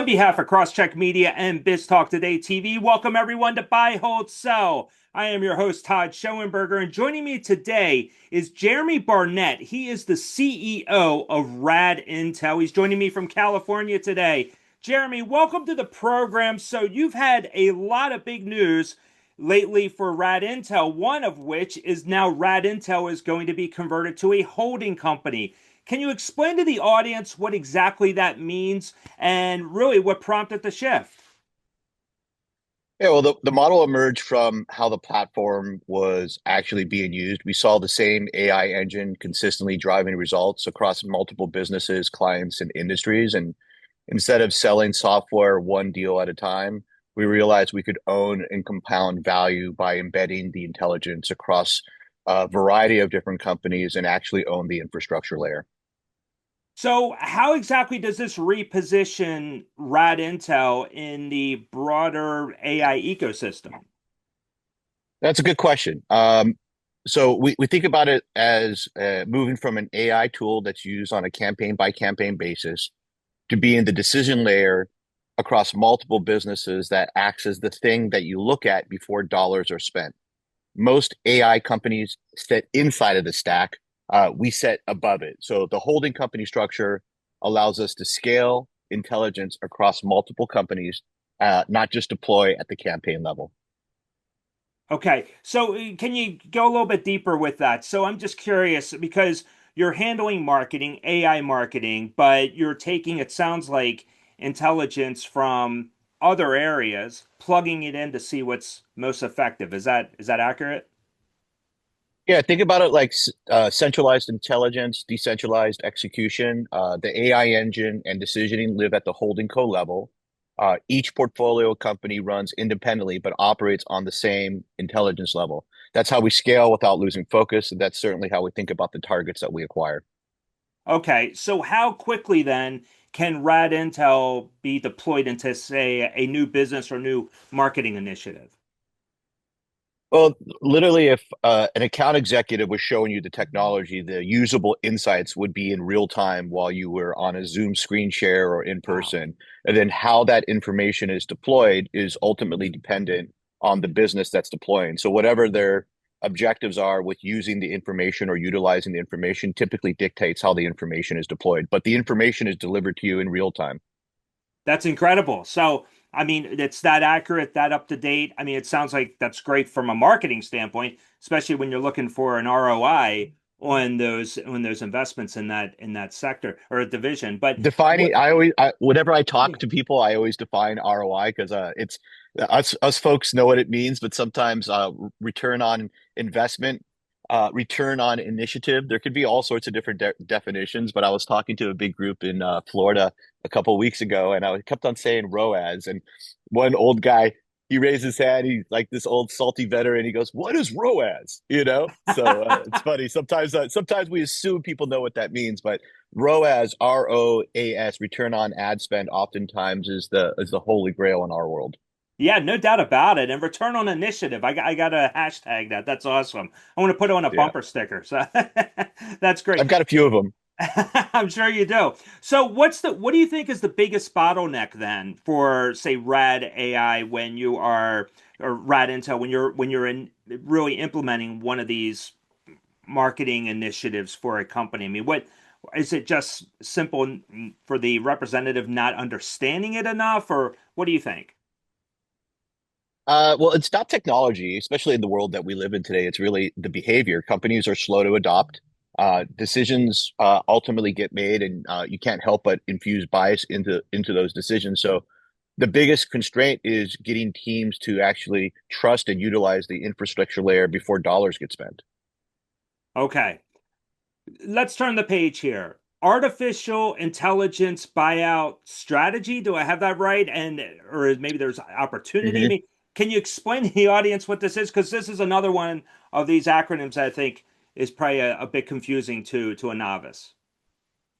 On behalf of Crosscheck Media and BizTalk Today TV, welcome everyone to Buy, Hold, Sell. I am your host, Todd Schoenberger, and joining me today is Jeremy Barnett. He is the CEO of RAD Intel. He's joining me from California today. Jeremy, welcome to the program. So you've had a lot of big news lately for RAD Intel, one of which is now RAD Intel is going to be converted to a holding company. Can you explain to the audience what exactly that means and really what prompted the shift? Yeah, well, the model emerged from how the platform was actually being used. We saw the same AI engine consistently driving results across multiple businesses, clients, and industries. And instead of selling software one deal at a time, we realized we could own and compound value by embedding the intelligence across a variety of different companies and actually own the infrastructure layer. So, how exactly does this reposition RAD Intel in the broader AI ecosystem? That's a good question. So we think about it as moving from an AI tool that's used on a campaign by campaign basis to being the decision layer across multiple businesses that acts as the thing that you look at before dollars are spent. Most AI companies sit inside of the stack. We sit above it. So the holding company structure allows us to scale intelligence across multiple companies, not just deploy at the campaign level. Okay, so can you go a little bit deeper with that? So I'm just curious because you're handling marketing, AI marketing, but you're taking, it sounds like, intelligence from other areas, plugging it in to see what's most effective. Is that accurate? Yeah, think about it like centralized intelligence, decentralized execution. The AI engine and decisioning live at the holding co level. Each portfolio company runs independently but operates on the same intelligence level. That's how we scale without losing focus, and that's certainly how we think about the targets that we acquire. Okay, so how quickly then can RAD Intel be deployed into, say, a new business or new marketing initiative? Well, literally, if an account executive was showing you the technology, the usable insights would be in real time while you were on a Zoom screen share or in Wow. person. And then how that information is deployed is ultimately dependent on the business that's deploying. So whatever their objectives are with using the information or utilizing the information typically dictates how the information is deployed. But the information is delivered to you in real time. That's incredible. So, I mean, it's that accurate, that up to date. I mean, it sounds like that's great from a marketing standpoint, especially when you're looking for an ROI on those investments in that sector or division. But what? Defining, whenever I talk to people, I always define ROI because it's us folks know what it means, but sometimes return on investment, return on initiative, there could be all sorts of different definitions. But I was talking to a big group in Florida a couple of weeks ago, and I kept on saying ROAS, and one old guy. He raised his hand. He's like this old salty veteran. He goes, "What is ROAS?" So it's funny. Sometimes we assume people know what that means, but ROAS, ROAS, return on ad spend, oftentimes is the holy grail in our world. Yeah, no doubt about it. And return on initiative. I got to hashtag that. That's awesome. I want to put it on a Yeah, bumper sticker. So that's great. I've got a few of them. I'm sure you do. So what do you think is the biggest bottleneck then for say RAD AI when you are or RAD Intel when you're in really implementing one of these marketing initiatives for a company? I mean, what is it just simple for the representative not understanding it enough or what do you think? Well, it's not technology, especially in the world that we live in today. It's really the behavior. Companies are slow to adopt. Decisions ultimately get made, and you can't help but infuse bias into those decisions. So the biggest constraint is getting teams to actually trust and utilize the infrastructure layer before dollars get spent. Okay. Let's turn the page here. Artificial intelligence buyout strategy. Do I have that right? And or maybe there's opportunity. I Mhm. mean, can you explain to the audience what this is? Because this is another one of these acronyms I think is probably a bit confusing to a novice.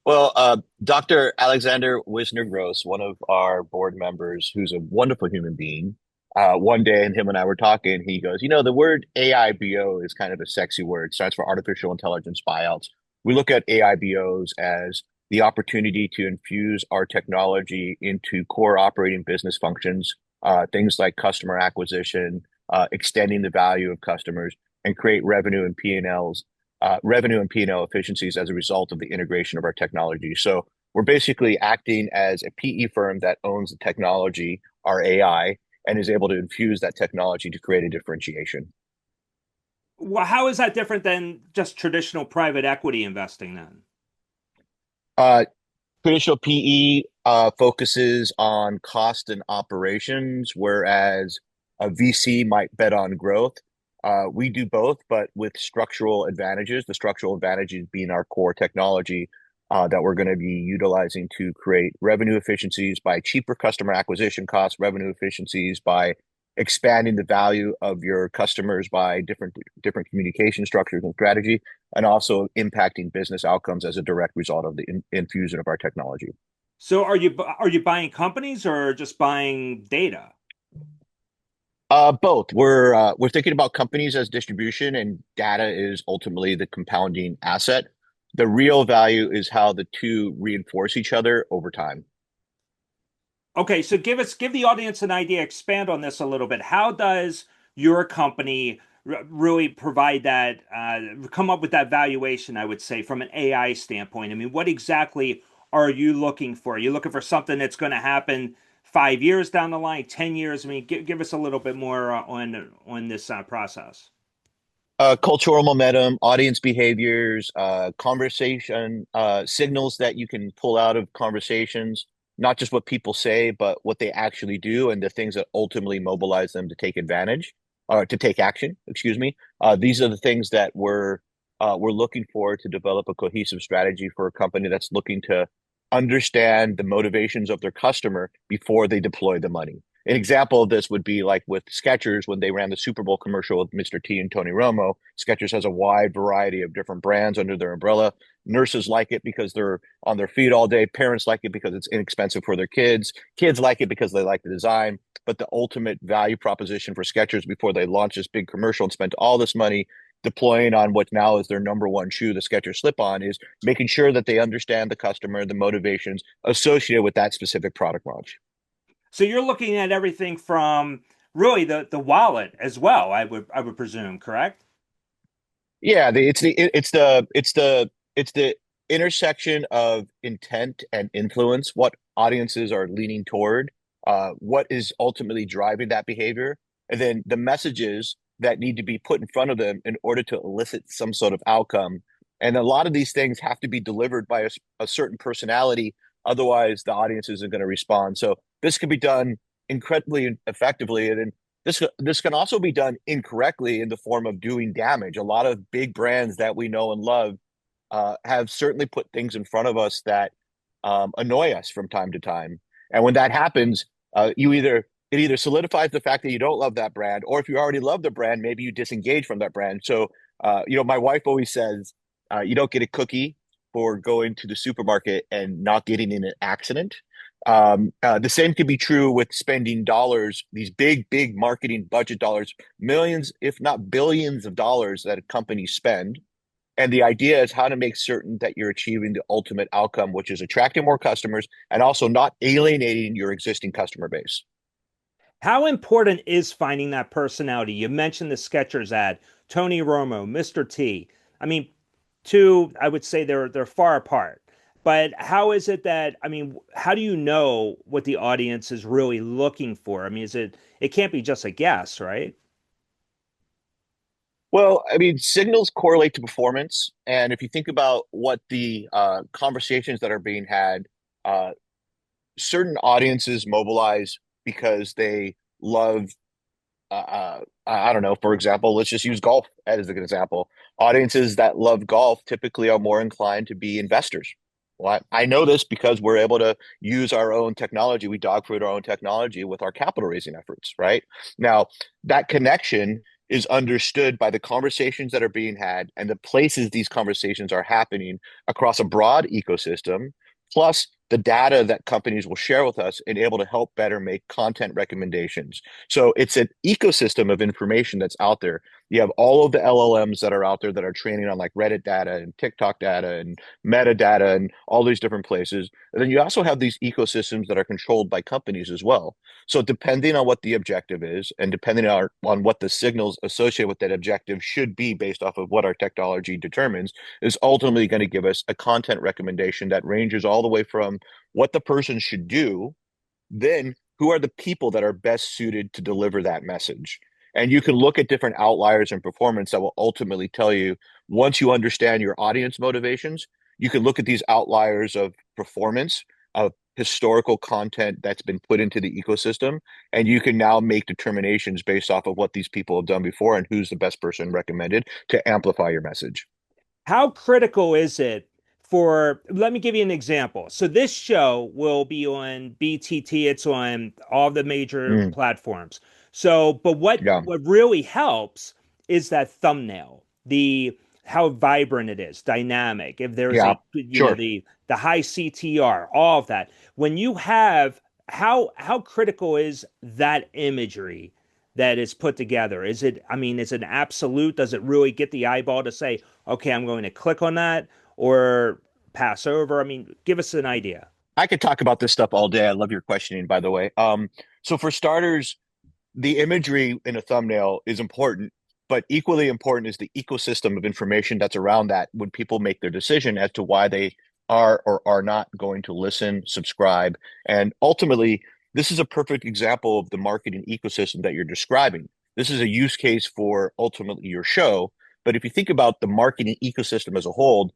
Well, Dr. Alexander Wisner Gross, one of our board members, who's a wonderful human being, one day, and him and I were talking, he goes, the word AIBO is kind of a sexy word. It stands for artificial intelligence buyouts. We look at AIBOs as the opportunity to infuse our technology into core operating business functions, things like customer acquisition, extending the value of customers, and create revenue and P&L efficiencies as a result of the integration of our technology. So we're basically acting as a PE firm that owns the technology, our AI, and is able to infuse that technology to create a differentiation. Well, how is that different than just traditional private equity investing then? Uh, Traditional PE focuses on cost and operations, whereas a VC might bet on growth. We do both, but with structural advantages. The structural advantages being our core technology that we're going to be utilizing to create revenue efficiencies by cheaper customer acquisition costs, revenue efficiencies by expanding the value of your customers by different communication structures and strategy, and also impacting business outcomes as a direct result of the infusion of our technology. So are you buying companies or just buying data? Both. We're thinking about companies as distribution, and data is ultimately the compounding asset. The real value is how the two reinforce each other over time. Okay, so give the audience an idea, expand on this a little bit. How does your company really provide that, come up with that valuation, I would say, from an AI standpoint? I mean, what exactly are you looking for? Are you looking for something that's going to happen 5 years down the line, 10 years? I mean, give us a little bit more on this process. Cultural momentum, audience behaviors, conversation, signals that you can pull out of conversations, not just what people say, but what they actually do and the things that ultimately mobilize them to take advantage or to take action, excuse me. These are the things that we're looking for to develop a cohesive strategy for a company that's looking to understand the motivations of their customer before they deploy the money. An example of this would be like with Skechers when they ran the Super Bowl commercial with Mr. T and Tony Romo. Skechers has a wide variety of different brands under their umbrella. Nurses like it because they're on their feet all day. Parents like it because it's inexpensive for their kids. Kids like it because they like the design. But the ultimate value proposition for Skechers before they launched this big commercial and spent all this money deploying on what now is their number one shoe, the Skechers slip-on, is making sure that they understand the customer, the motivations associated with that specific product launch. So you're looking at everything from really the wallet as well, I would presume, correct? Yeah, it's the intersection of intent and influence, what audiences are leaning toward, what is ultimately driving that behavior, and then the messages that need to be put in front of them in order to elicit some sort of outcome. And a lot of these things have to be delivered by a certain personality, otherwise the audience isn't going to respond. So this can be done incredibly effectively, and then this can also be done incorrectly in the form of doing damage. A lot of big brands that we know and love have certainly put things in front of us that annoy us from time to time. And when that happens, it either solidifies the fact that you don't love that brand, or if you already love the brand, maybe you disengage from that brand. So, my wife always says, you don't get a cookie for going to the supermarket and not getting in an accident. The same could be true with spending dollars, these big marketing budget dollars, millions, if not billions of dollars that companies spend. And the idea is how to make certain that you're achieving the ultimate outcome, which is attracting more customers and also not alienating your existing customer base. How important is finding that personality? You mentioned the Skechers ad, Tony Romo, Mr. T. I mean, two, I would say they're far apart. But how is it that, I mean, how do you know what the audience is really looking for? I mean, it can't be just a guess, right? Well, I mean, signals correlate to performance. And if you think about what the conversations that are being had, uh, certain audiences mobilize because they love I don't know, for example, let's just use golf as an example. Audiences that love golf typically are more inclined to be investors. Well, I know this because we're able to use our own technology. We dogfood our own technology with our capital raising efforts, right? Now, that connection is understood by the conversations that are being had and the places these conversations are happening across a broad ecosystem, plus the data that companies will share with us and able to help better make content recommendations. So it's an ecosystem of information that's out there. You have all of the LLMs that are out there that are training on like Reddit data and TikTok data and metadata and all these different places. And then you also have these ecosystems that are controlled by companies as well. So depending on what the objective is and depending on what the signals associated with that objective should be based off of what our technology determines is ultimately going to give us a content recommendation that ranges all the way from what the person should do, then who are the people that are best suited to deliver that message. And you can look at different outliers in performance that will ultimately tell you, once you understand your audience motivations, you can look at these outliers of performance, of historical content that's been put into the ecosystem, and you can now make determinations based off of what these people have done before and who's the best person recommended to amplify your message. How critical is it for, let me give you an example. So this show will be on BTT, it's on all the major Mm, platforms. So, but yeah, what really helps is that thumbnail, the how vibrant it is, dynamic. If there's yeah, a, you know, sure. the high CTR, all of that. When you have how critical is that imagery that is put together? Is it, I mean, is it absolute? Does it really get the eyeball to say, okay, I'm going to click on that or pass over? I mean, give us an idea. I could talk about this stuff all day. I love your questioning, by the way. So for starters, the imagery in a thumbnail is important, but equally important is the ecosystem of information that's around that when people make their decision as to why they are or are not going to listen, subscribe. And ultimately, this is a perfect example of the marketing ecosystem that you're describing. This is a use case for ultimately your show. But if you think about the marketing ecosystem as a whole,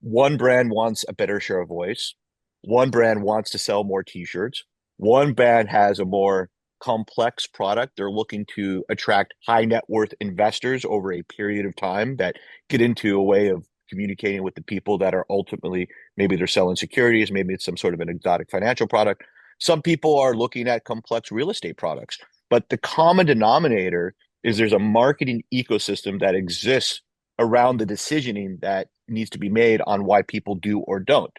one brand wants a better share of voice. One brand wants to sell more t-shirts. One brand has a more complex product. They're looking to attract high net worth investors over a period of time that get into a way of communicating with the people that are ultimately, maybe they're selling securities, maybe it's some sort of an exotic financial product. Some people are looking at complex real estate products, but the common denominator is there's a marketing ecosystem that exists around the decisioning that needs to be made on why people do or don't.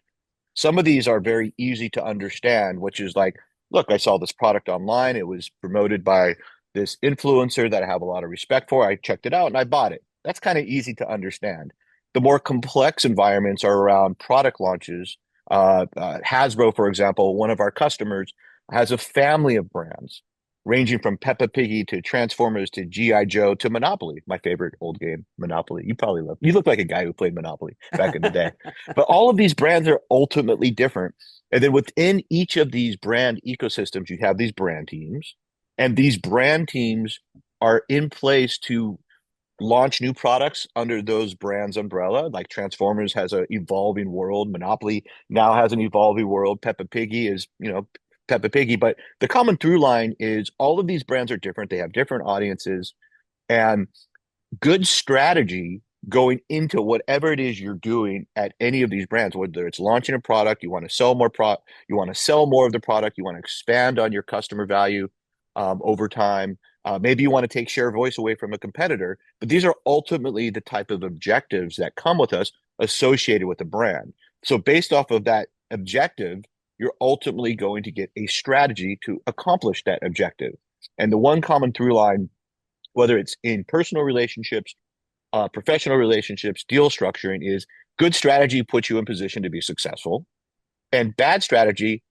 Some of these are very easy to understand, which is like, look, I saw this product online. It was promoted by this influencer that I have a lot of respect for. I checked it out and I bought it. That's kind of easy to understand. The more complex environments are around product launches. Hasbro, for example, one of our customers, has a family of brands ranging from Peppa Piggy to Transformers to G.I. Joe to Monopoly, my favorite old game, Monopoly. You probably love. You look like a guy who played Monopoly back in the day. But all of these brands are ultimately different. And then within each of these brand ecosystems, you have these brand teams, and these brand teams are in place to launch new products under those brands umbrella. Like Transformers has an evolving world, Monopoly now has an evolving world, Peppa Piggy is, Peppa Piggy. But the common through line is all of these brands are different. They have different audiences, and good strategy going into whatever it is you're doing at any of these brands, whether it's launching a product, you want to sell more you want to sell more of the product, you want to expand on your customer value over time. Maybe you want to take share of voice away from a competitor, but these are ultimately the type of objectives that come with us associated with the brand. So based off of that objective, you're ultimately going to get a strategy to accomplish that objective. And the one common through line, whether it's in personal relationships, professional relationships, deal structuring, is good strategy puts you in position to be successful, and bad strategy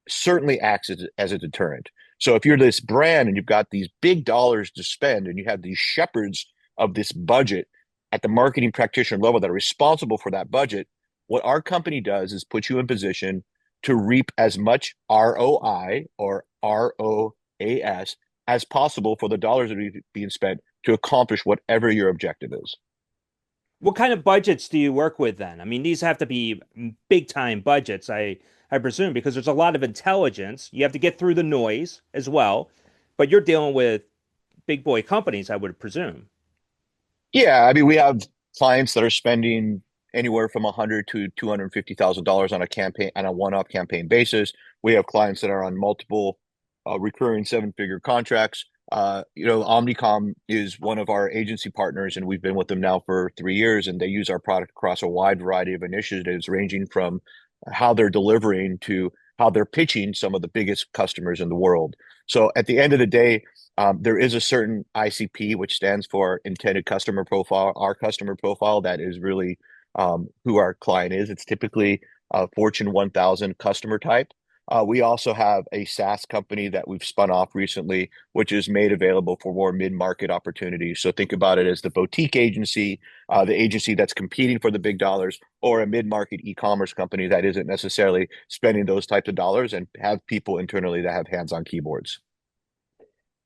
certainly acts as a deterrent. So if you're this brand and you've got these big dollars to spend and you have these shepherds of this budget at the marketing practitioner level that are responsible for that budget, what our company does is put you in position to reap as much ROI or ROAS as possible for the dollars that are being spent to accomplish whatever your objective is. What kind of budgets do you work with then? I mean, these have to be big time budgets, I presume, because there's a lot of intelligence. You have to get through the noise as well, but you're dealing with big boy companies, I would presume. Yeah, I mean, we have clients that are spending anywhere from 100 to $250,000 on a campaign on a one-off campaign basis. We have clients that are on multiple recurring seven-figure contracts. Omnicom is one of our agency partners, and we've been with them now for 3 years, and they use our product across a wide variety of initiatives, ranging from how they're delivering to how they're pitching some of the biggest customers in the world. So at the end of the day, there is a certain ICP, which stands for intended customer profile, our customer profile, that is really who our client is. It's typically a Fortune 1000 customer type. We also have a SaaS company that we've spun off recently, which is made available for more mid-market opportunities. So think about it as the boutique agency, the agency that's competing for the big dollars, or a mid-market e-commerce company that isn't necessarily spending those types of dollars and have people internally that have hands-on keyboards.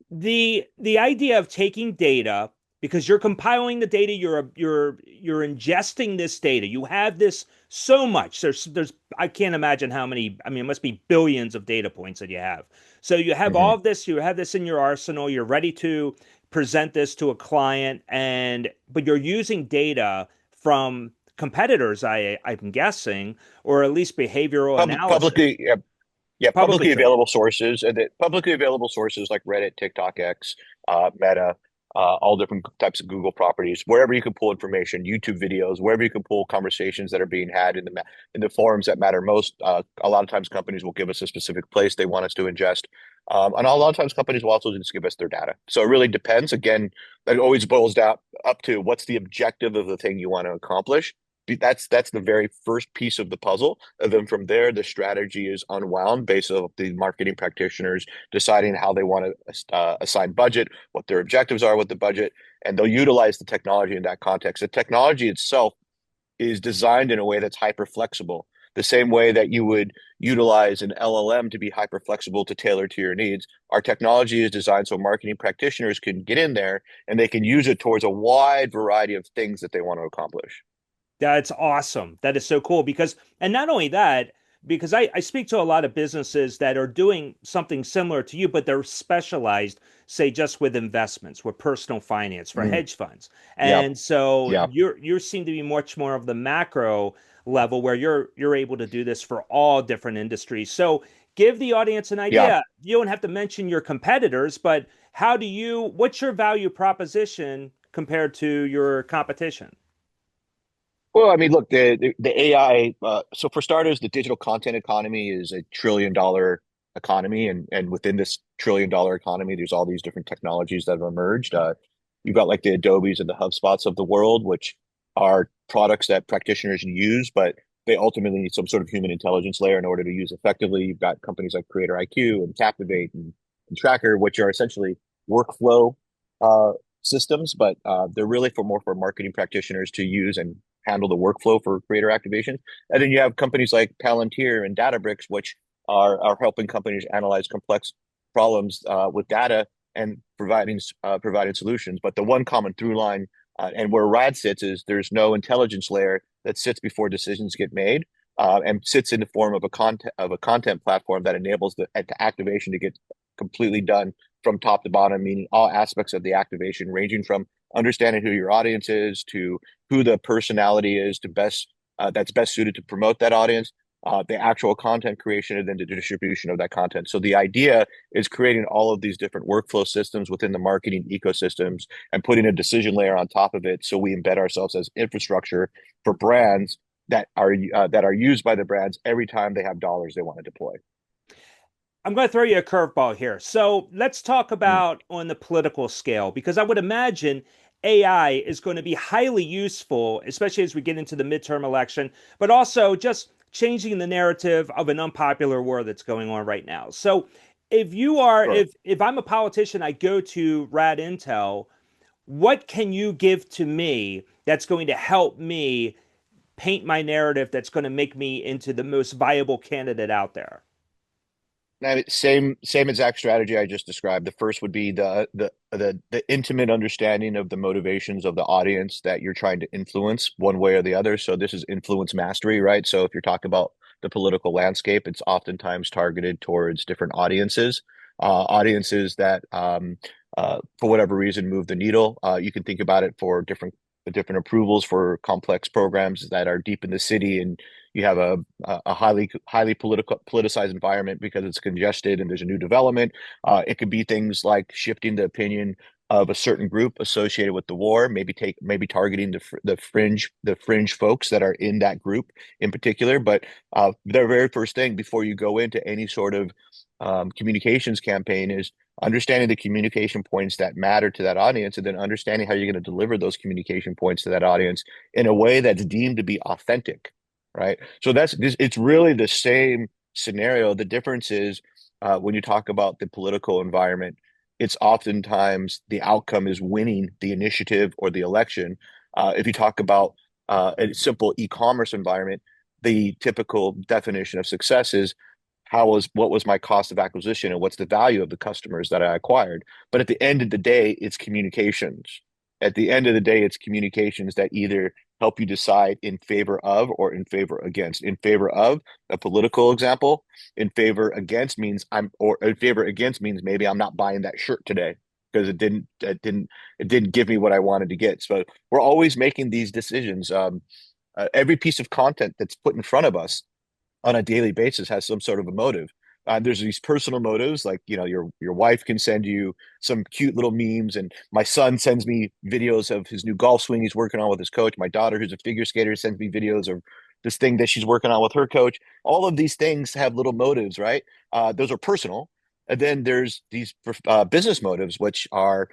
The idea of taking data, because you're compiling the data, you're ingesting this data. You have this so much. There's I can't imagine how many. I mean, it must be billions of data points that you have. So you have all Mhm. of this. You have this in your arsenal. You're ready to present this to a client, and but you're using data from competitors. I'm guessing, or at least behavioral analysis. Publicly, yeah, Publicly publicly true. available sources, and that publicly available sources like Reddit, TikTok, X, Meta, all different types of Google properties, wherever you can pull information, YouTube videos, wherever you can pull conversations that are being had in the forums that matter most. A lot of times, companies will give us a specific place they want us to ingest, and a lot of times, companies will also just give us their data. So it really depends. Again, it always boils down up to what's the objective of the thing you want to accomplish. That's the very first piece of the puzzle. And then from there, the strategy is unwound based on the marketing practitioners deciding how they want to assign budget, what their objectives are with the budget, and they'll utilize the technology in that context. The technology itself is designed in a way that's hyper flexible. The same way that you would utilize an LLM to be hyper flexible to tailor to your needs, our technology is designed so marketing practitioners can get in there and they can use it towards a wide variety of things that they want to accomplish. That's awesome. That is so cool because, and not only that, because I speak to a lot of businesses that are doing something similar to you, but they're specialized, say, just with investments, with personal finance for Mm, hedge funds. yep. And so Yep. you seem to be much more of the macro level where you're able to do this for all different industries. So give the audience an Yeah. idea. You don't have to mention your competitors, but what's your value proposition compared to your competition? Well, I mean, look, the AI. So for starters, the digital content economy is $1 trillion economy, and within this $1 trillion economy, there's all these different technologies that have emerged. You've got like the Adobes and the HubSpots of the world, which are products that practitioners use, but they ultimately need some sort of human intelligence layer in order to use effectively. You've got companies like Creator IQ and Captivate and Tracker, which are essentially workflow uh, systems, but they're really for more for marketing practitioners to use and handle the workflow for creator activation. And then you have companies like Palantir and Databricks, which are helping companies analyze complex problems with data and providing solutions. But the one common through line and where RAD sits is there's no intelligence layer that sits before decisions get made. And sits in the form of a content platform that enables the activation to get completely done from top to bottom, meaning all aspects of the activation, ranging from understanding who your audience is to who the personality is to best that's best suited to promote that audience, the actual content creation, and then the distribution of that content. So the idea is creating all of these different workflow systems within the marketing ecosystems and putting a decision layer on top of it, so we embed ourselves as infrastructure for brands that are used by the brands every time they have dollars they want to deploy. I'm going to throw you a curveball here. So let's talk Mm, about on the political scale, because I would imagine AI is going to be highly useful, especially as we get into the midterm election, but also just changing the narrative of an unpopular war that's going on right now. So sure. if I'm a politician, I go to RAD Intel, what can you give to me that's going to help me paint my narrative that's going to make me into the most viable candidate out there? Same exact strategy I just described. The first would be the intimate understanding of the motivations of the audience that you're trying to influence one way or the other. So this is influence mastery, right? So if you're talking about the political landscape, it's oftentimes targeted towards different audiences, audiences that for whatever reason move the needle. You can think about it for different approvals for complex programs that are deep in the city, and you have a highly politicized environment because it's congested and there's a new development. It could be things like shifting the opinion of a certain group associated with the war, maybe targeting the fringe folks that are in that group in particular. But the very first thing before you go into any sort of communications campaign is understanding the communication points that matter to that audience, and then understanding how you're going to deliver those communication points to that audience in a way that's deemed to be authentic, right? So it's really the same scenario. The difference is when you talk about the political environment, it's oftentimes the outcome is winning the initiative or the election. If you talk about a simple e-commerce environment, the typical definition of success is what was my cost of acquisition and what's the value of the customers that I acquired. But at the end of the day, it's communications. At the end of the day, it's communications that either help you decide in favor of or in favor against. In favor of a political example, in favor against means or in favor against means maybe I'm not buying that shirt today because it didn't give me what I wanted to get. So we're always making these decisions. Every piece of content that's put in front of us on a daily basis has some sort of a motive. There's these personal motives, like your wife can send you some cute little memes, and my son sends me videos of his new golf swing he's working on with his coach. My daughter, who's a figure skater, sends me videos of this thing that she's working on with her coach. All of these things have little motives, right? Those are personal, and then there's these business motives, which are,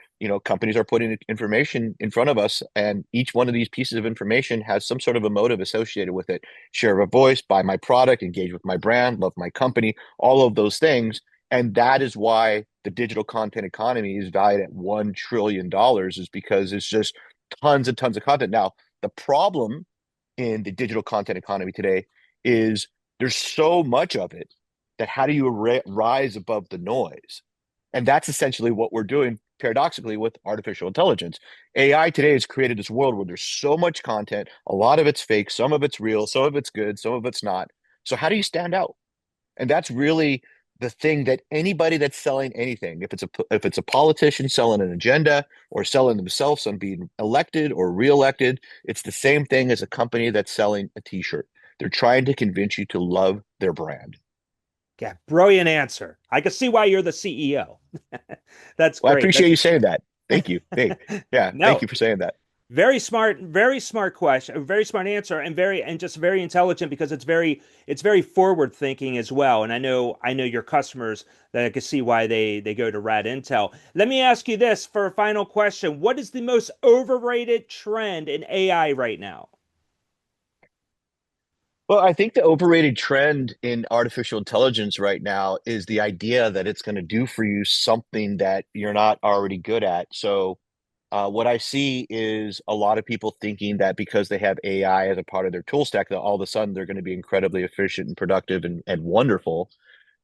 companies are putting information in front of us, and each one of these pieces of information has some sort of a motive associated with it. Share of a voice, buy my product, engage with my brand, love my company, all of those things. And that is why the digital content economy is valued at $1 trillion, is because it's just tons and tons of content. Now, the problem in the digital content economy today is there's so much of it that how do you rise above the noise? And that's essentially what we're doing paradoxically with artificial intelligence. AI today has created this world where there's so much content, a lot of it's fake, some of it's real, some of it's good, some of it's not. So how do you stand out? And that's really the thing that anybody that's selling anything, if it's a politician selling an agenda or selling themselves on being elected or reelected, it's the same thing as a company that's selling a t-shirt. They're trying to convince you to love their brand. Yeah, brilliant answer. I can see why you're the CEO. That's Well, I great. appreciate That's you saying that. Thank you. Hey, yeah, thank no, you for saying that. very smart question, very smart answer, and just very intelligent because it's very forward thinking as well. And I know your customers that I can see why they go to RAD Intel. Let me ask you this for a final question: what is the most overrated trend in AI right now? Well, I think the overrated trend in artificial intelligence right now is the idea that it's going to do for you something that you're not already good at. So, what I see is a lot of people thinking that because they have AI as a part of their tool stack, that all of a sudden they're going to be incredibly efficient and productive and wonderful.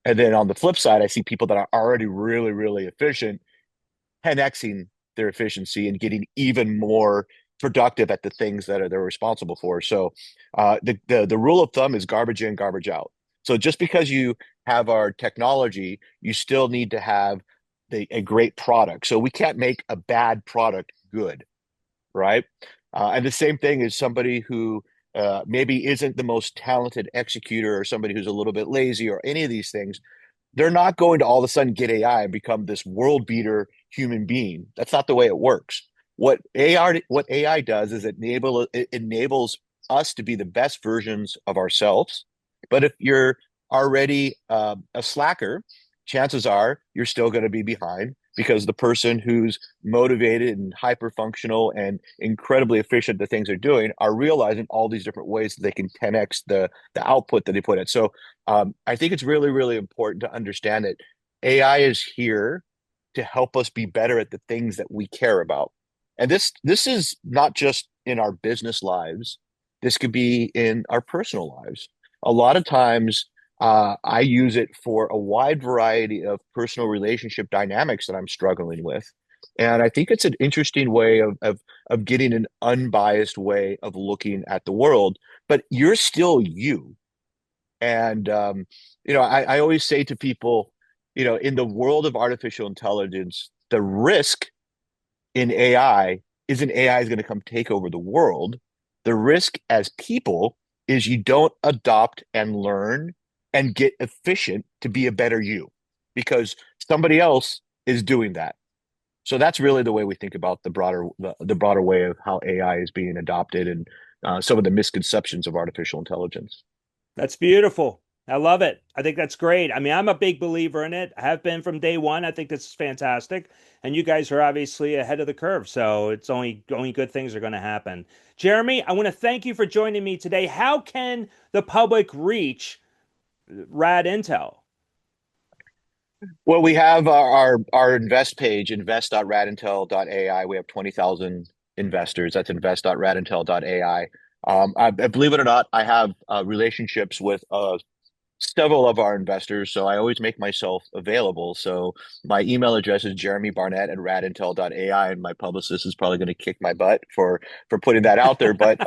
And then on the flip side, I see people that are already really, really efficient 10xing their efficiency and getting even more productive at the things that they're responsible for. So the rule of thumb is garbage in, garbage out. So just because you have our technology, you still need to have a great product. So we can't make a bad product good, right? And the same thing is somebody who maybe isn't the most talented executor, or somebody who's a little bit lazy, or any of these things. They're not going to all of a sudden get AI and become this world beater human being. That's not the way it works. What AI does is it enables us to be the best versions of ourselves. But if you're already a slacker, chances are you're still going to be behind, because the person who's motivated and hyper functional and incredibly efficient at the things they're doing are realizing all these different ways that they can 10x the output that they put in. So I think it's really, really important to understand that AI is here to help us be better at the things that we care about. And this is not just in our business lives. This could be in our personal lives. A lot of times, I use it for a wide variety of personal relationship dynamics that I'm struggling with. And I think it's an interesting way of getting an unbiased way of looking at the world. But you're still you. And I always say to people, in the world of artificial intelligence, the risk in AI isn't AI is going to come take over the world. The risk as people is you don't adopt and learn and get efficient to be a better you, because somebody else is doing that. So that's really the way we think about the broader way of how AI is being adopted and some of the misconceptions of artificial intelligence. That's beautiful. I love it. I think that's great. I mean, I'm a big believer in it. I have been from day one. I think this is fantastic. And you guys are obviously ahead of the curve. So it's only good things are going to happen. Jeremy, I want to thank you for joining me today. How can the public reach RAD Intel? Well, we have our invest page, invest.radintel.ai. We have 20,000 investors. That's invest.radintel.ai. I believe it or not, I have relationships with several of our investors, so I always make myself available. So my email address is jeremybarnett@radintel.ai, and my publicist is probably going to kick my butt for putting that out there. But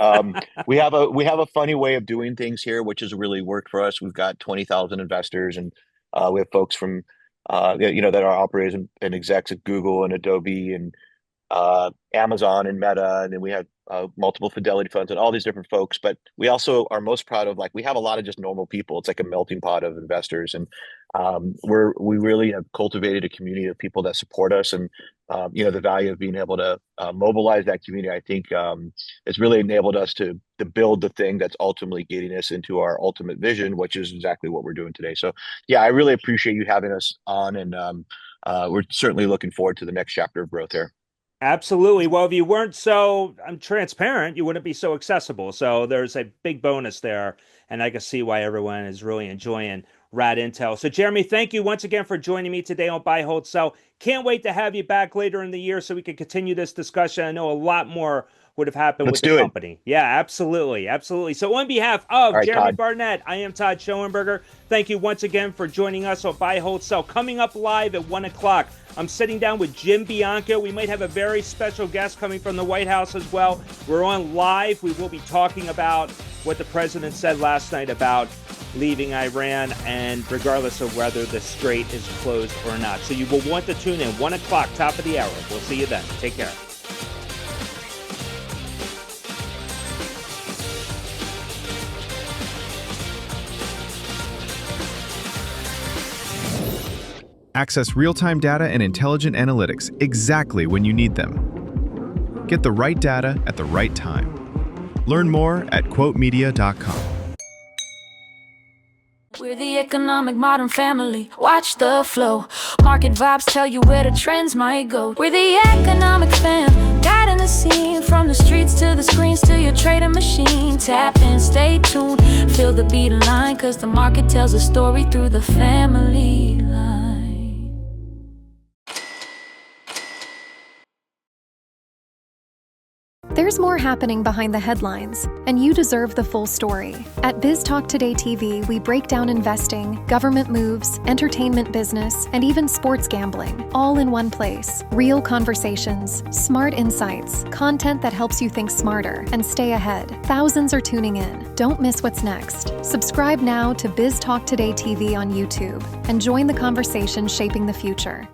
we have a funny way of doing things here, which has really worked for us. We've got 20,000 investors, and we have folks from that are operators and execs at Google and Adobe and Amazon and Meta, and then we have multiple Fidelity funds and all these different folks. But we also are most proud of, like, we have a lot of just normal people. It's like a melting pot of investors, and we really have cultivated a community of people that support us, and the value of being able to mobilize that community, I think, has really enabled us to build the thing that's ultimately getting us into our ultimate vision, which is exactly what we're doing today. So yeah, I really appreciate you having us on, and we're certainly looking forward to the next chapter of growth here. Absolutely. Well, if you weren't so transparent, you wouldn't be so accessible. So there's a big bonus there. And I can see why everyone is really enjoying RAD Intel. So, Jeremy, thank you once again for joining me today on Buy, Hold, Sell. Can't wait to have you back later in the year so we can continue this discussion. I know a lot more would have happened Let's with the do it. company. Yeah, absolutely. Absolutely. So, on behalf All of right, Jeremy Todd. Barnett, I am Todd Schoenberger. Thank you once again for joining us on Buy, Hold, Sell. Coming up live at 1 o'clock, I'm sitting down with Jim Bianco. We might have a very special guest coming from the White House as well. We're on live. We will be talking about what the president said last night about leaving Iran, and regardless of whether the strait is closed or not. So you will want to tune in. 1 o'clock, top of the hour. We'll see you then. Take care. Access real-time data and intelligent analytics exactly when you need them. Get the right data at the right time. Learn more at quotemedia.com. We're the economic modern family. Watch the flow. Market vibes tell you where the trends might go. We're the economic fam, guiding the scene from the streets to the screens to your trading machine. Tap in, stay tuned, feel the beat line, cause the market tells a story through the family line. There's more happening behind the headlines, and you deserve the full story. At Biz Talk Today TV, we break down investing, government moves, entertainment business, and even sports gambling, all in one place. Real conversations, smart insights, content that helps you think smarter and stay ahead. Thousands are tuning in. Don't miss what's next. Subscribe now to Biz Talk Today TV on YouTube and join the conversation shaping the future.